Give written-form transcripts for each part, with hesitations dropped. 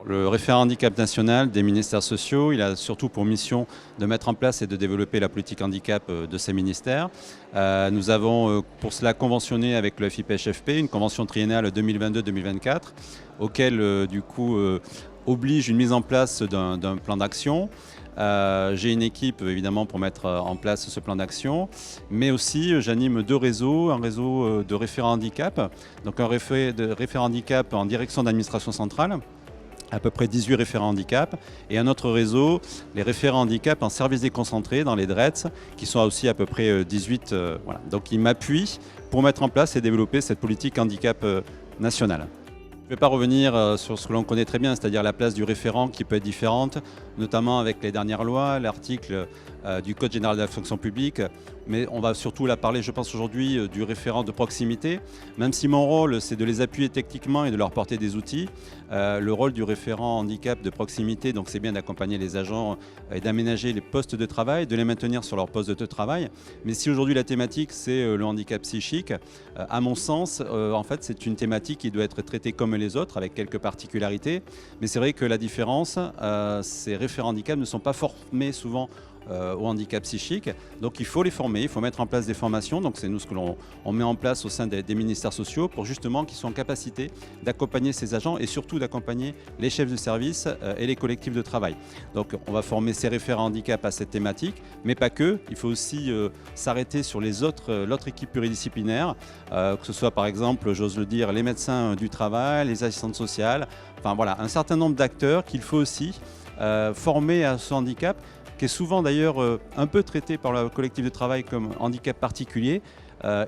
Le référent handicap national des ministères sociaux, il a surtout pour mission de mettre en place et de développer la politique handicap de ces ministères. Nous avons pour cela conventionné avec le FIPHFP une convention triennale 2022-2024 auquel du coup oblige une mise en place d'un plan d'action. J'ai une équipe évidemment pour mettre en place ce plan d'action, mais aussi j'anime deux réseaux, un réseau de référents handicap, donc un référent handicap en direction d'administration centrale, à peu près 18 référents handicap, et un autre réseau, les référents handicap en service déconcentré dans les DRETS, qui sont aussi à peu près 18. Voilà. Donc ils m'appuient pour mettre en place et développer cette politique handicap nationale. Je ne vais pas revenir sur ce que l'on connaît très bien, c'est-à-dire la place du référent qui peut être différente, notamment avec les dernières lois, l'article du Code général de la fonction publique, mais on va surtout là parler, je pense aujourd'hui, du référent de proximité. Même si mon rôle, c'est de les appuyer techniquement et de leur porter des outils, le rôle du référent handicap de proximité, donc c'est bien d'accompagner les agents et d'aménager les postes de travail, de les maintenir sur leur poste de travail. Mais si aujourd'hui la thématique, c'est le handicap psychique, à mon sens, en fait, c'est une thématique qui doit être traitée comme les autres, avec quelques particularités. Mais c'est vrai que la différence, ces référents handicap ne sont pas formés souvent au handicap psychique. Donc il faut les former, il faut mettre en place des formations. Donc c'est nous ce que l'on met en place au sein des ministères sociaux pour justement qu'ils soient en capacité d'accompagner ces agents et surtout d'accompagner les chefs de service et les collectifs de travail. Donc on va former ces référents handicap à cette thématique, mais pas que. Il faut aussi s'arrêter sur l'autre équipe pluridisciplinaire, que ce soit par exemple, j'ose le dire, les médecins du travail, les assistantes sociales, enfin voilà, un certain nombre d'acteurs qu'il faut aussi former à ce handicap, qui est souvent d'ailleurs un peu traité par le collectif de travail comme handicap particulier.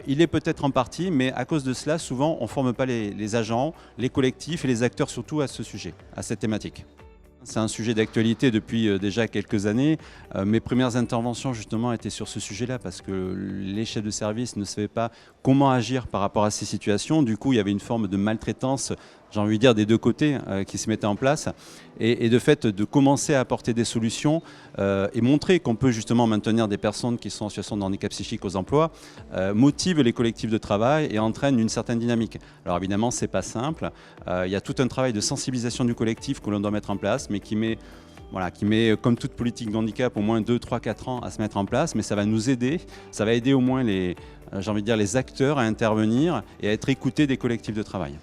Il est peut-être en partie, mais à cause de cela, souvent, on ne forme pas les agents, les collectifs et les acteurs surtout à ce sujet, à cette thématique. C'est un sujet d'actualité depuis déjà quelques années. Mes premières interventions justement étaient sur ce sujet-là parce que les chefs de service ne savaient pas comment agir par rapport à ces situations. Du coup, il y avait une forme de maltraitance, j'ai envie de dire, des deux côtés qui se mettait en place. Et de fait, de commencer à apporter des solutions et montrer qu'on peut justement maintenir des personnes qui sont en situation de handicap psychique aux emplois, motive les collectifs de travail et entraîne une certaine dynamique. Alors évidemment, c'est pas simple. Il y a tout un travail de sensibilisation du collectif que l'on doit mettre en place, mais qui met, comme toute politique de handicap, au moins 2, 3, 4 ans à se mettre en place. Mais ça va nous aider, ça va aider au moins les acteurs à intervenir et à être écoutés des collectifs de travail.